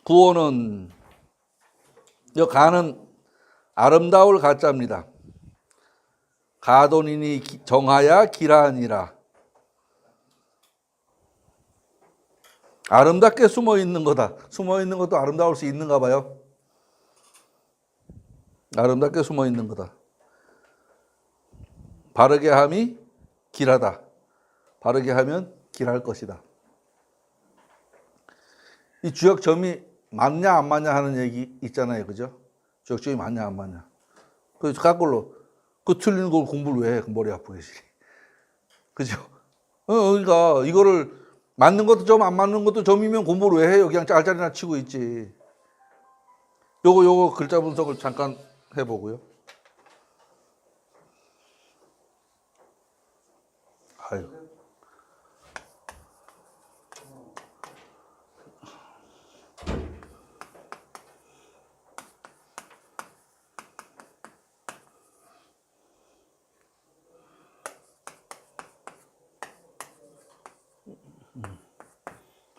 구호는 이 가는 아름다울 가짜입니다. 가돈이니 정하야 기라니라. 아름답게 숨어 있는 거다. 숨어 있는 것도 아름다울 수 있는가 봐요. 아름답게 숨어 있는 거다. 바르게 함이 길하다. 바르게 하면 길할 것이다. 이 주역점이 맞냐 안 맞냐 하는 얘기 있잖아요. 그죠? 주역점이 맞냐 안 맞냐. 그래서 거꾸로 그 틀린 걸 공부를 왜 해? 머리 아프게 시. 그죠? 그러니까 이거를 맞는 것도 점 안 맞는 것도 점이면 공부를 왜 해요? 그냥 짤짤이나 치고 있지. 요거 글자 분석을 잠깐 해보고요. 아유.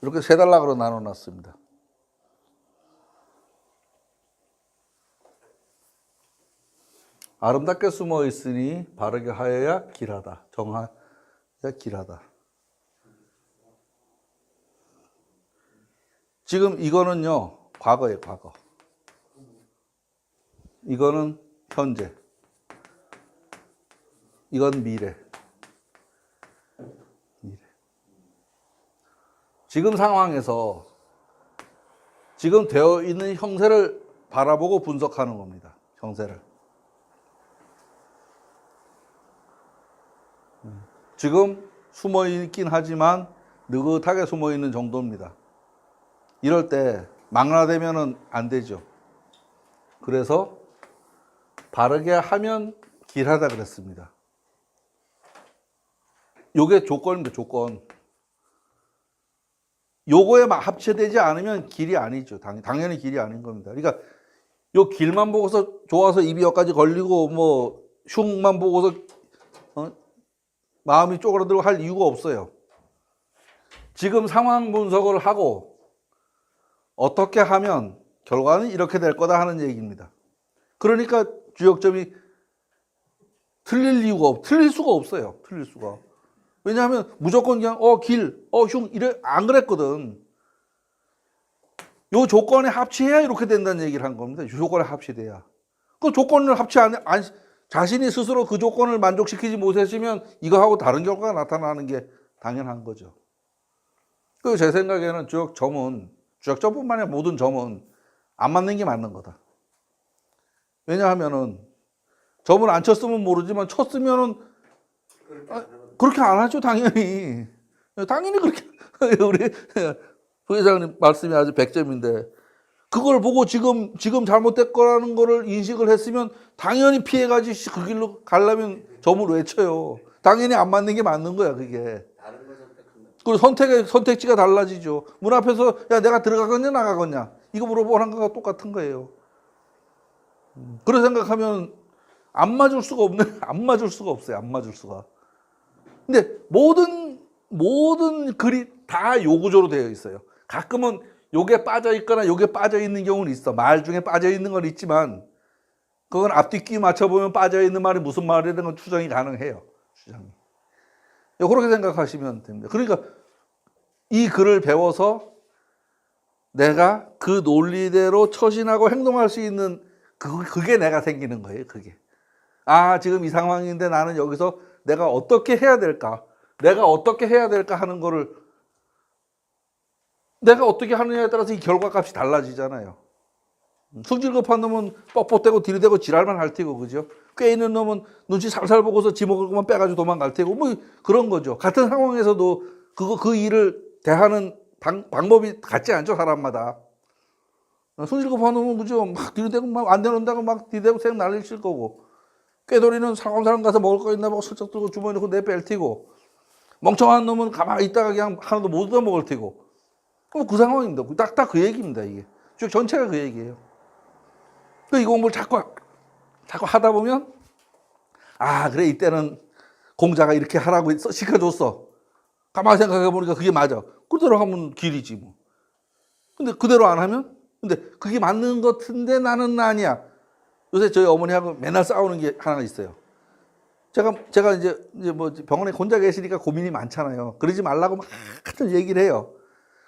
이렇게 세 단락으로 나눠놨습니다. 아름답게 숨어 있으니 바르게 하여야 길하다. 정하야 길하다. 지금 이거는요, 과거예요, 과거. 이거는 현재. 이건 미래. 지금 상황에서 지금 되어 있는 형세를 바라보고 분석하는 겁니다. 형세를. 지금 숨어 있긴 하지만 느긋하게 숨어 있는 정도입니다. 이럴 때 망라되면은 안 되죠. 그래서 바르게 하면 길하다 그랬습니다. 요게 조건입니다. 조건. 요거에 합체되지 않으면 길이 아니죠. 당연히 길이 아닌 겁니다. 그러니까 요 길만 보고서 좋아서 입이 여기까지 걸리고 뭐 흉만 보고서 마음이 쪼그라들고 할 이유가 없어요. 지금 상황 분석을 하고 어떻게 하면 결과는 이렇게 될 거다 하는 얘기입니다. 그러니까 주역점이 틀릴 수가 없어요. 틀릴 수가. 왜냐하면 무조건 그냥 흉 이래 안 그랬거든. 요 조건에 합치해야 이렇게 된다는 얘기를 한 겁니다. 요 조건에 합치돼야. 그 조건을 자신이 스스로 그 조건을 만족시키지 못했으면 이거하고 다른 결과가 나타나는 게 당연한 거죠. 그리고 제 생각에는 주역점뿐만 아니라 모든 점은 안 맞는 게 맞는 거다. 왜냐하면은 점을 안 쳤으면 모르지만 쳤으면은 그렇게 안 하죠, 당연히. 당연히 그렇게. 우리 부회장님 말씀이 아주 100점인데, 그걸 보고 지금 잘못될 거라는 거를 인식을 했으면 당연히 피해가지 그 길로 가려면 점을 왜 쳐요. 당연히 안 맞는 게 맞는 거야, 그게. 그리고 선택지가 달라지죠. 문 앞에서, 야, 내가 들어가겠냐, 나가겠냐. 이거 물어보는 거가 똑같은 거예요. 그런 생각하면 안 맞을 수가 없어요. 안 맞을 수가. 근데 모든 글이 다 요 구조로 되어 있어요. 가끔은 요게 빠져 있거나 요게 빠져 있는 경우는 있어. 말 중에 빠져 있는 건 있지만 그건 앞뒤끼 맞춰보면 빠져 있는 말이 무슨 말이라는 건 추정이 가능해요. 추정이. 그렇게 생각하시면 됩니다. 그러니까 이 글을 배워서 내가 그 논리대로 처신하고 행동할 수 있는 그게 내가 생기는 거예요. 그게. 지금 이 상황인데 나는 여기서 내가 어떻게 해야 될까? 하는 거를 내가 어떻게 하느냐에 따라서 이 결과값이 달라지잖아요. 성질 급한 놈은 뻣뻣대고 들이대고 지랄만 할 테고, 그죠? 꽤 있는 놈은 눈치 살살 보고서 지 먹을 것만 빼가지고 도망갈 테고, 뭐 그런 거죠. 같은 상황에서도 그 일을 대하는 방법이 같지 않죠, 사람마다. 성질 급한 놈은 그죠? 막 들이대고 막 안 되는다고 막 들이대고 생 난리를 칠 거고, 꾀돌이는 사람 가서 먹을 거 있나 보고 슬쩍 들고 주머니 넣고 내뺄 테고, 멍청한 놈은 가만히 있다가 그냥 하나도 못 얻어 먹을 테고. 그 상황입니다. 딱 그 얘기입니다, 이게. 쭉 전체가 그 얘기예요. 이 공부를 자꾸 하다 보면, 그래, 이때는 공자가 이렇게 하라고 시켜줬어. 가만히 생각해 보니까 그게 맞아. 그대로 하면 길이지, 뭐. 근데 그대로 안 하면 근데 그게 맞는 것 같은데 나는 아니야. 요새 저희 어머니하고 맨날 싸우는 게 하나 있어요. 제가 이제 뭐 병원에 혼자 계시니까 고민이 많잖아요. 그러지 말라고 막 하여튼 얘기를 해요.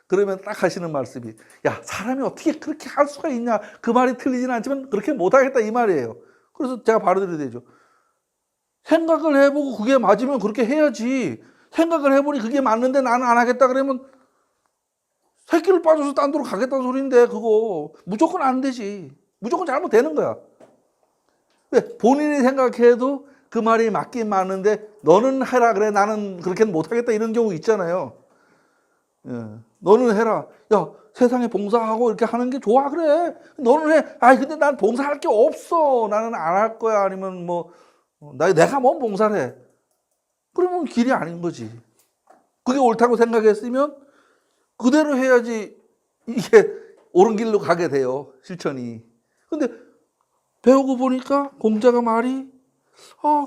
그러면 딱 하시는 말씀이, 야, 사람이 어떻게 그렇게 할 수가 있냐. 그 말이 틀리지는 않지만 그렇게 못하겠다 이 말이에요. 그래서 제가 바로 드려야 되죠. 생각을 해보고 그게 맞으면 그렇게 해야지. 생각을 해보니 그게 맞는데 나는 안 하겠다 그러면 새끼를 빠져서 딴 데로 가겠다는 소리인데 그거 무조건 안 되지. 무조건 잘못되는 거야. 왜? 본인이 생각해도 그 말이 맞긴 맞는데 너는 해라 그래 나는 그렇게는 못하겠다 이런 경우 있잖아요. 예. 너는 해라. 야, 세상에 봉사하고 이렇게 하는 게 좋아 그래. 너는 해. 아이 근데 난 봉사할 게 없어. 나는 안 할 거야. 아니면 뭐 내가 뭔 봉사를 해. 그러면 길이 아닌 거지. 그게 옳다고 생각했으면 그대로 해야지 이게 옳은 길로 가게 돼요. 실천이. 근데 배우고 보니까 공자가 말이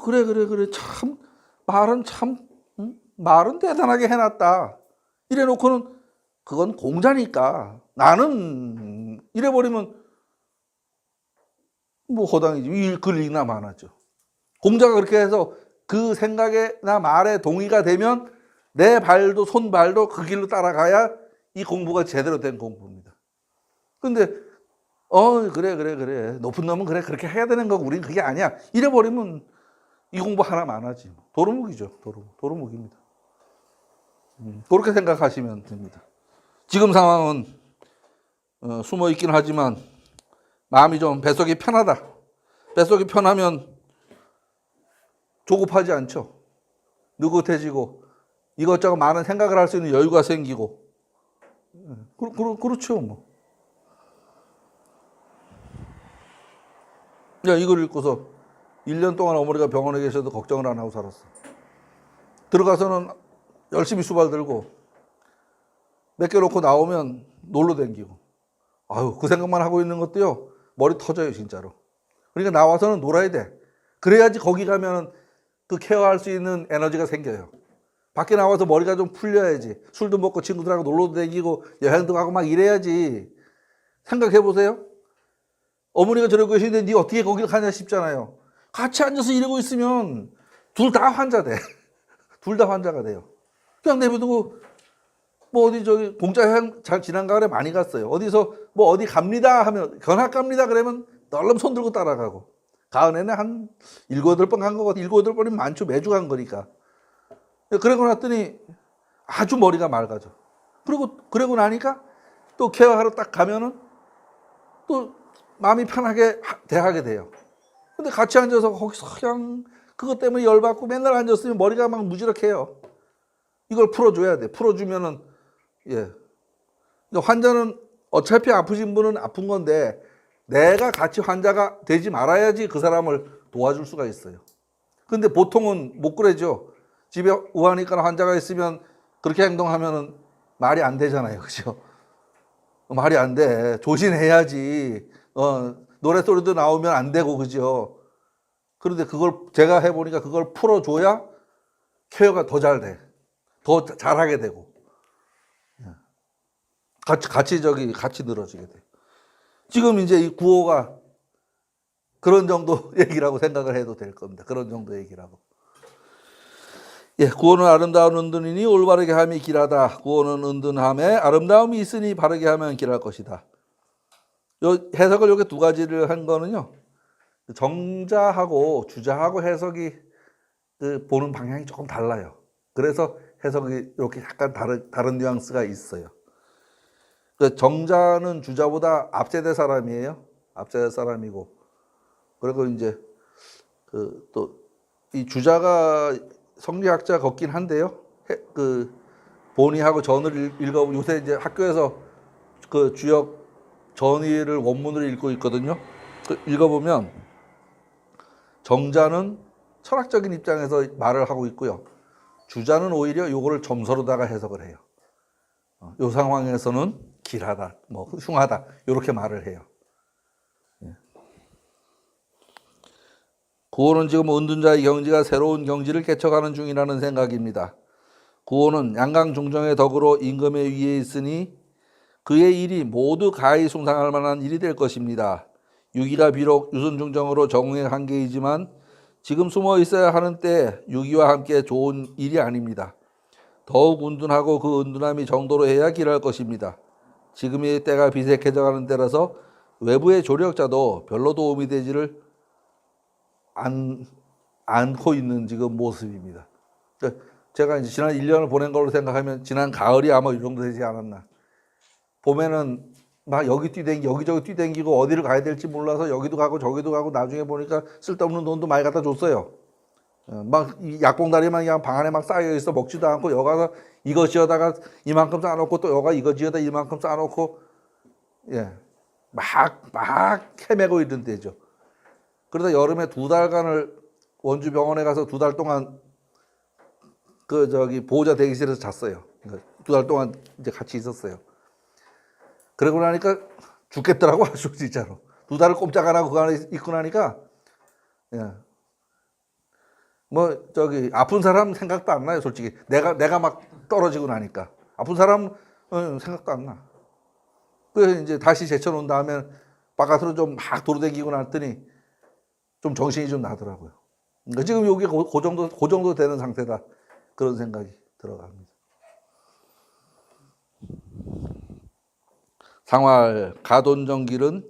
그래 참 말은 참 말은 대단하게 해놨다. 이래 놓고는 그건 공자니까 나는 이래 버리면 뭐 허당이지. 글 읽나 마나죠. 공자가 그렇게 해서 그 생각에나 말에 동의가 되면 내 발도 손발도 그 길로 따라가야 이 공부가 제대로 된 공부입니다. 근데 그래 높은 놈은 그래 그렇게 해야 되는 거고 우리는 그게 아니야 이래 버리면 이 공부 하나만 안 하지. 도루묵이죠. 도루묵입니다. 그렇게 생각하시면 됩니다. 지금 상황은 숨어 있긴 하지만 마음이 좀 뱃속이 편하다. 뱃속이 편하면 조급하지 않죠. 느긋해지고 이것저것 많은 생각을 할 수 있는 여유가 생기고 그렇죠 뭐. 야, 이걸 읽고서 1년 동안 어머니가 병원에 계셔도 걱정을 안 하고 살았어. 들어가서는 열심히 수발 들고 몇 개 놓고 나오면 놀러 댕기고 아유 그 생각만 하고 있는 것도요 머리 터져요 진짜로. 그러니까 나와서는 놀아야 돼. 그래야지 거기 가면 그 케어할 수 있는 에너지가 생겨요. 밖에 나와서 머리가 좀 풀려야지. 술도 먹고 친구들하고 놀러도 다니고 여행도 가고 막 이래야지. 생각해 보세요. 어머니가 저러고 계시는데 니 어떻게 거기를 가냐 싶잖아요. 같이 앉아서 이러고 있으면 둘 다 환자 돼. 둘 다 환자가 돼요. 그냥 내버두고 뭐 어디 저기 공짜 여행 잘 지난 가을에 많이 갔어요. 어디서 뭐 어디 갑니다 하면 견학 갑니다 그러면 널름 손 들고 따라가고. 가을에는 한 7, 8번 간 거 같아. 7, 8번이면 많죠. 매주 간 거니까. 그러고 났더니 아주 머리가 맑아져. 그러고 나니까 또 케어하러 딱 가면은 또 마음이 편하게 대하게 돼요. 근데 같이 앉아서 거기서 그냥 그것 때문에 열받고 맨날 앉았으면 머리가 막 무지럭해요. 이걸 풀어줘야 돼. 풀어주면은, 예. 환자는 어차피 아프신 분은 아픈 건데 내가 같이 환자가 되지 말아야지 그 사람을 도와줄 수가 있어요. 근데 보통은 못 그러죠. 집에 우하니까 환자가 있으면 그렇게 행동하면은 말이 안 되잖아요. 그죠? 말이 안 돼. 조심해야지. 노랫소리도 나오면 안 되고, 그죠? 그런데 그걸 제가 해보니까 그걸 풀어줘야 케어가 더 잘 돼. 더 잘하게 되고. 같이 늘어지게 돼. 지금 이제 이 구호가 그런 정도 얘기라고 생각을 해도 될 겁니다. 그런 정도 얘기라고. 예, 구호는 아름다운 은둔이니 올바르게 함이 길하다. 구호는 은둔함에 아름다움이 있으니 바르게 하면 길할 것이다. 요 해석을 이렇게 두 가지를 한 거는요. 정자하고 주자하고 해석이 보는 방향이 조금 달라요. 그래서 해석이 이렇게 약간 다른 뉘앙스가 있어요. 정자는 주자보다 앞세대 사람이에요. 앞세대 사람이고. 그리고 이제 또 이 주자가 성리학자 같긴 한데요. 본의하고 전을 읽어보면 요새 이제 학교에서 그 주역 전의를 원문으로 읽고 있거든요. 읽어보면 정자는 철학적인 입장에서 말을 하고 있고요. 주자는 오히려 요거를 점서로다가 해석을 해요. 요 상황에서는 길하다, 뭐 흉하다 이렇게 말을 해요. 구호는 지금 은둔자의 경지가 새로운 경지를 개척하는 중이라는 생각입니다. 구호는 양강중정의 덕으로 임금의 위에 있으니 그의 일이 모두 가히 숭상할 만한 일이 될 것입니다. 유기가 비록 유선중정으로 정의 한계이지만 지금 숨어 있어야 하는 때 유기와 함께 좋은 일이 아닙니다. 더욱 은둔하고 그 은둔함이 정도로 해야 길할 것입니다. 지금의 때가 비색해져가는 때라서 외부의 조력자도 별로 도움이 되지를 않고 있는 지금 모습입니다. 제가 이제 지난 1년을 보낸 걸로 생각하면 지난 가을이 아마 이 정도 되지 않았나. 봄에는 막 여기 뛰댕기 여기저기 뛰댕기고 어디를 가야 될지 몰라서 여기도 가고 저기도 가고 나중에 보니까 쓸데없는 돈도 많이 갖다 줬어요. 막 약봉다리만 그냥 방 안에 막 쌓여 있어 먹지도 않고 여기 가서 이거 지어다가 이만큼 쌓아놓고 또 여가 이거 지어다 이만큼 쌓아놓고 막 헤매고 있는 때죠. 그러다 여름에 2달간을 원주 병원에 가서 2달 동안 보호자 대기실에서 잤어요. 2달 동안 이제 같이 있었어요. 그러고 나니까 죽겠더라고 아주 진짜로. 2달을 꼼짝 안 하고 그 안에 있고 나니까 아픈 사람 생각도 안 나요 솔직히. 내가 막 떨어지고 나니까 아픈 사람 생각도 안 나. 그래서 이제 다시 제쳐놓은 다음에 바깥으로 좀 막 돌아다니고 났더니 좀 정신이 좀 나더라고요. 그러니까 지금 여기 그 정도 되는 상태다. 그런 생각이 들어갑니다. 상활 가돈정길은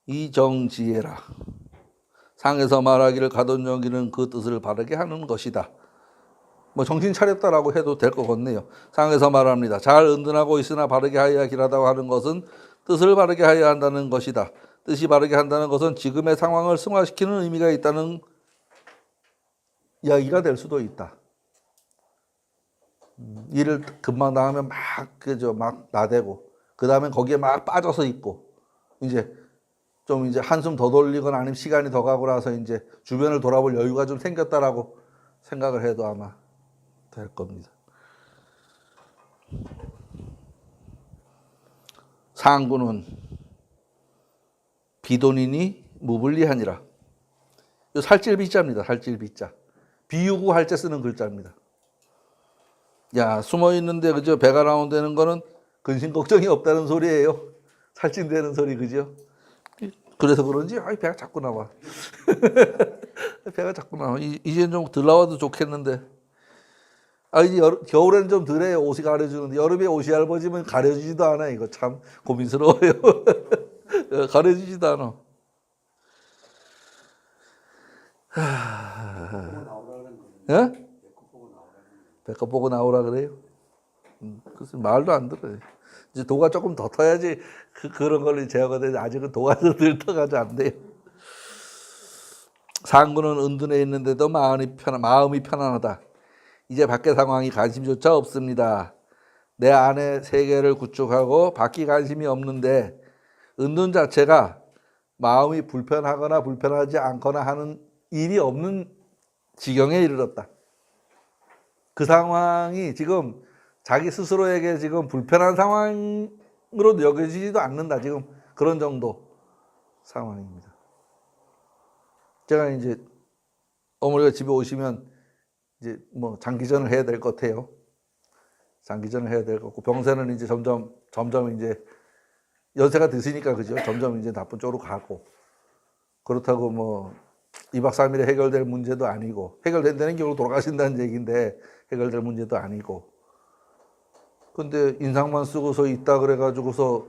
이정지혜라. 상에서 말하기를 가돈정길은 그 뜻을 바르게 하는 것이다. 뭐 정신 차렸다라고 해도 될 것 같네요. 상에서 말합니다. 잘 은둔하고 있으나 바르게 하여야 길하다고 하는 것은 뜻을 바르게 하여야 한다는 것이다. 뜻이 바르게 한다는 것은 지금의 상황을 승화시키는 의미가 있다는 이야기가 될 수도 있다. 일을 금방 당하면 막 나대고 그 다음에 거기에 막 빠져서 있고 이제 한숨 더 돌리거나 아니면 시간이 더 가고 나서 이제 주변을 돌아볼 여유가 좀 생겼다라고 생각을 해도 아마 될 겁니다. 상구는 비돈이니 무불리하니라. 이 살찔비자입니다. 살찔비자. 비유구 할 때 쓰는 글자입니다. 숨어 있는데 그죠? 배가 나온다는 거는 근심 걱정이 없다는 소리예요. 살찐다는 소리 그죠? 그래서 그런지 배가 자꾸 나와. 배가 자꾸 나와. 이제 좀 덜 나와도 좋겠는데. 이제 겨울에는 좀 덜해요. 옷이 가려주는데 여름에 옷이 얇아지면 가려지지도 않아. 이거 참 고민스러워요. 가려지지도 않아. 예? 배꼽 보고 나오라 그래요? 글쎄 말도 안 들어요. 이제 도가 조금 더 터야지 그런 걸 제어가 되지. 아직은 도가 덜 터가지고 안 돼요. 상구는 은둔해 있는데도 마음이 편안하다. 이제 밖의 상황이 관심조차 없습니다. 내 안의 세계를 구축하고 밖이 관심이 없는데 은둔 자체가 마음이 불편하거나 불편하지 않거나 하는 일이 없는 지경에 이르렀다. 그 상황이 지금 자기 스스로에게 지금 불편한 상황으로 여겨지지도 않는다. 지금 그런 정도 상황입니다. 제가 이제 어머니가 집에 오시면 이제 뭐 장기전을 해야 될 것 같아요. 장기전을 해야 될 것 같고 병세는 이제 점점 이제 연세가 드시니까 그죠? 점점 이제 나쁜 쪽으로 가고 그렇다고 뭐 2박 3일에 해결될 문제도 아니고 해결된다는 경우로 돌아가신다는 얘기인데 해결될 문제도 아니고 근데 인상만 쓰고서 있다 그래가지고서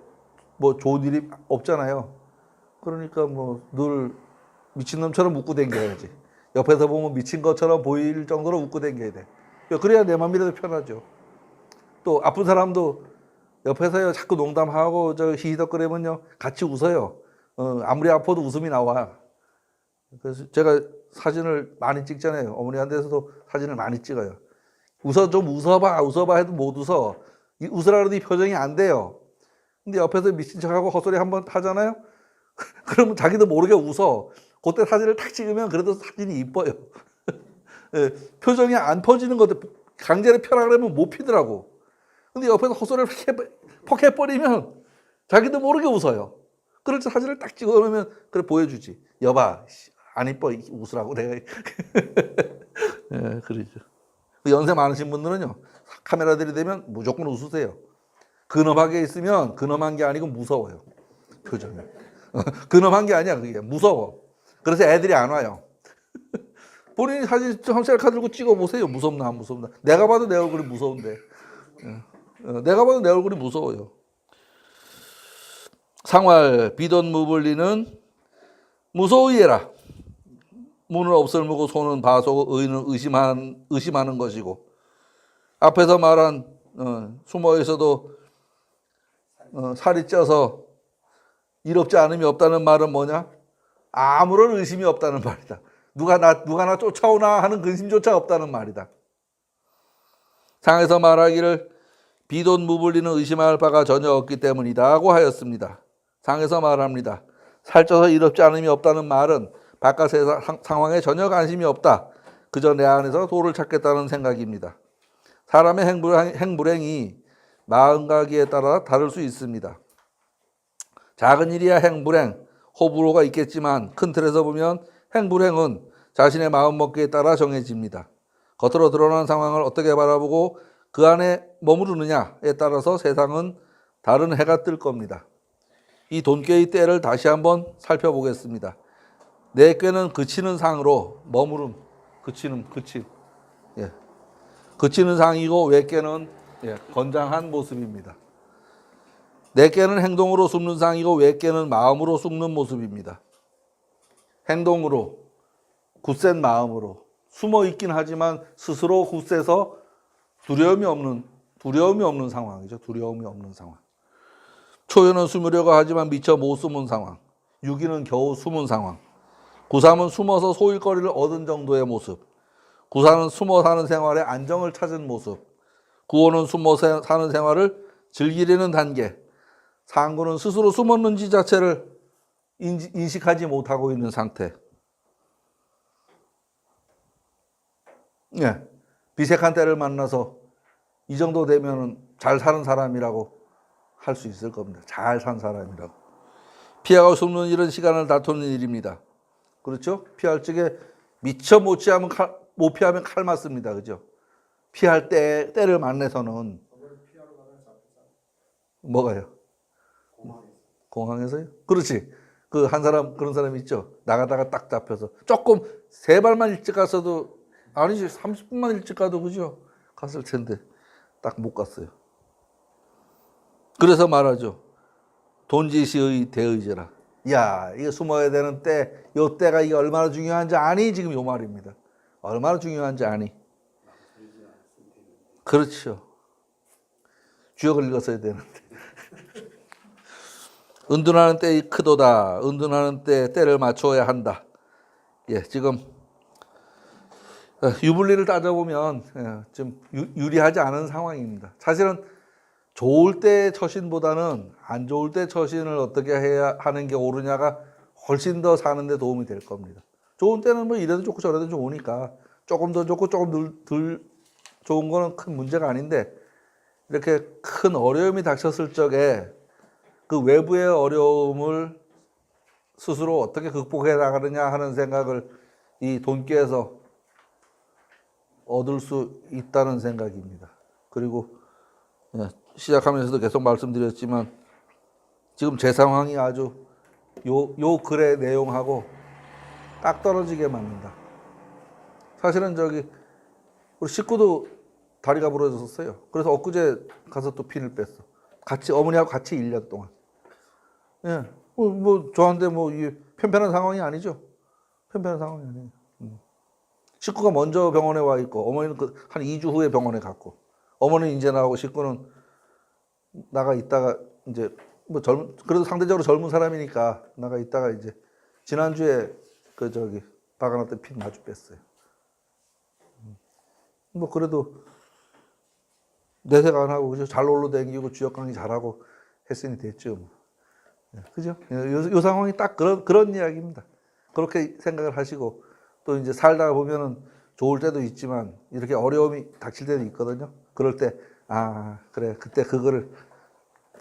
뭐 좋은 일이 없잖아요. 그러니까 뭐 늘 미친놈처럼 웃고 댕겨야지. 옆에서 보면 미친 것처럼 보일 정도로 웃고 댕겨야 돼. 그래야 내 맘이라도 편하죠. 또 아픈 사람도 옆에서 자꾸 농담하고 히히덕거리면요 같이 웃어요. 아무리 아파도 웃음이 나와. 그래서 제가 사진을 많이 찍잖아요. 어머니한테서도 사진을 많이 찍어요. 좀 웃어봐 해도 못 웃어. 웃으라 그래도 이 표정이 안 돼요. 근데 옆에서 미친 척하고 헛소리 한번 하잖아요. 그러면 자기도 모르게 웃어. 그때 사진을 탁 찍으면 그래도 사진이 이뻐요. 표정이 안 퍼지는 것도 강제로 펴라 그러면 못 피더라고. 근데 옆에서 헛소리를 퍽 해버리면 자기도 모르게 웃어요. 그럴 때 사진을 딱 찍어 놓으면 그래 보여주지. 여봐 안 이뻐 웃으라고 내가. 그러죠. 연세 많으신 분들은요 카메라 들이대면 무조건 웃으세요. 근엄하게 있으면 근엄한 게 아니고 무서워요. 표정이. 근엄한 게 아니야. 그게 무서워. 그래서 애들이 안 와요. 본인이 사진 셀카 들고 찍어보세요. 무섭나 안 무섭나. 내가 봐도 내 얼굴이 무서운데. 내가 봐도 내 얼굴이 무서워요. 상활 비돈 무불리는 무소의해라. 문을 없을무고 손은 바소고 의는 의심하는 것이고, 앞에서 말한 숨어 있어도 살이 쪄서 일 없지 않음이 없다는 말은 뭐냐? 아무런 의심이 없다는 말이다. 누가 나 쫓아오나 하는 근심조차 없다는 말이다. 상에서 말하기를 비돈 무불리는 의심할 바가 전혀 없기 때문이다고 하였습니다. 상에서 말합니다. 살쪄서 일 없지 않음이 없다는 말은 바깥의 상황에 전혀 관심이 없다. 그저 내 안에서 도를 찾겠다는 생각입니다. 사람의 행불행이 마음가기에 따라 다를 수 있습니다. 작은 일이야 행불행, 호불호가 있겠지만 큰 틀에서 보면 행불행은 자신의 마음먹기에 따라 정해집니다. 겉으로 드러난 상황을 어떻게 바라보고 그 안에 머무르느냐에 따라서 세상은 다른 해가 뜰 겁니다. 이 돈꾀의 때를 다시 한번 살펴보겠습니다. 내 꾀는 그치는 상으로 머무름, 그침. 예. 그치는 상이고 외 꾀는 건장한 모습입니다. 내 꾀는 행동으로 숨는 상이고 외 꾀는 마음으로 숨는 모습입니다. 행동으로, 굳센 마음으로 숨어 있긴 하지만 스스로 굳세서 두려움이 없는 상황이죠. 두려움이 없는 상황. 초연은 숨으려고 하지만 미처 못 숨은 상황. 유기는 겨우 숨은 상황. 구3은 숨어서 소일거리를 얻은 정도의 모습. 구4는 숨어 사는 생활에 안정을 찾은 모습. 구5는 숨어 사는 생활을 즐기려는 단계. 상구는 스스로 숨었는지 자체를 인식하지 못하고 있는 상태. 예, 비색한 때를 만나서 이 정도 되면 잘 사는 사람이라고 할 수 있을 겁니다. 잘 산 사람이라고. 피하고 숨는 일은 시간을 다투는 일입니다. 그렇죠? 피할 적에 미처 못 피하면 칼 맞습니다. 그죠? 피할 때를 만나서는 뭐가요? 공항에서요? 그렇지. 그 한 사람 그런 사람 있죠. 나가다가 딱 잡혀서 조금 세 발만 일찍 갔어도 아니지 30분만 일찍 가도 그죠? 갔을 텐데 딱 못 갔어요. 그래서 말하죠. 돈지시의 대의제라. 야, 이게 숨어야 되는 때, 요 때가 이게 얼마나 중요한지 아니? 지금 요 말입니다. 얼마나 중요한지 아니? 그렇죠. 주역을 읽었어야 되는데. 은둔하는 때의 크도다. 은둔하는 때를 맞춰야 한다. 예, 지금 유불리를 따져보면 좀 유리하지 않은 상황입니다. 사실은 좋을 때 처신보다는 안 좋을 때 처신을 어떻게 해야 하는 게 옳으냐가 훨씬 더 사는 데 도움이 될 겁니다. 좋은 때는 뭐 이래도 좋고 저래도 좋으니까 조금 더 좋고 조금 덜 좋은 거는 큰 문제가 아닌데 이렇게 큰 어려움이 닥쳤을 적에 그 외부의 어려움을 스스로 어떻게 극복해 나가느냐 하는 생각을 이 돈꾀에서 얻을 수 있다는 생각입니다. 그리고 시작하면서도 계속 말씀드렸지만 지금 제 상황이 아주 요 글의 내용하고 딱 떨어지게 맞는다. 사실은 우리 식구도 다리가 부러졌었어요. 그래서 엊그제 가서 또 핀을 뺐어. 어머니하고 같이 1년 동안. 예. 뭐 저한테 이게 편편한 상황이 아니죠. 편편한 상황이 아니에요. 식구가 먼저 병원에 와 있고 어머니는 한 2주 후에 병원에 갔고 어머니는 이제 나오고 식구는 나가 있다가 이제 그래도 상대적으로 젊은 사람이니까 나가 있다가 이제 지난주에 박아놨던 핀 마주 뺐어요. 그래도 내색 안 하고 그죠? 잘 놀러 다니고 주역 강의 잘하고 했으니 됐죠. 그죠? 요 상황이 딱 그런 이야기입니다. 그렇게 생각을 하시고 또 이제 살다 보면은 좋을 때도 있지만 이렇게 어려움이 닥칠 때도 있거든요. 그럴 때 그래 그때 그거를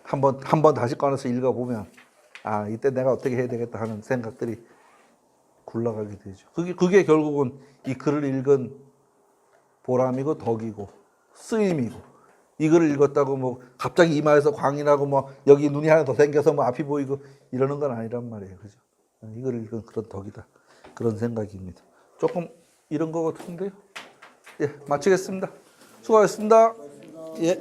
한번 다시 꺼내서 읽어보면 이때 내가 어떻게 해야 되겠다 하는 생각들이 굴러가게 되죠. 그게 결국은 이 글을 읽은 보람이고 덕이고 쓰임이고 이거를 읽었다고 뭐 갑자기 이마에서 광이 나고 뭐 여기 눈이 하나 더 생겨서 뭐 앞이 보이고 이러는 건 아니란 말이에요. 그죠? 이걸 읽은 그런 덕이다. 그런 생각입니다. 조금 이런 거 같은데요. 예, 마치겠습니다. 수고하셨습니다. 예.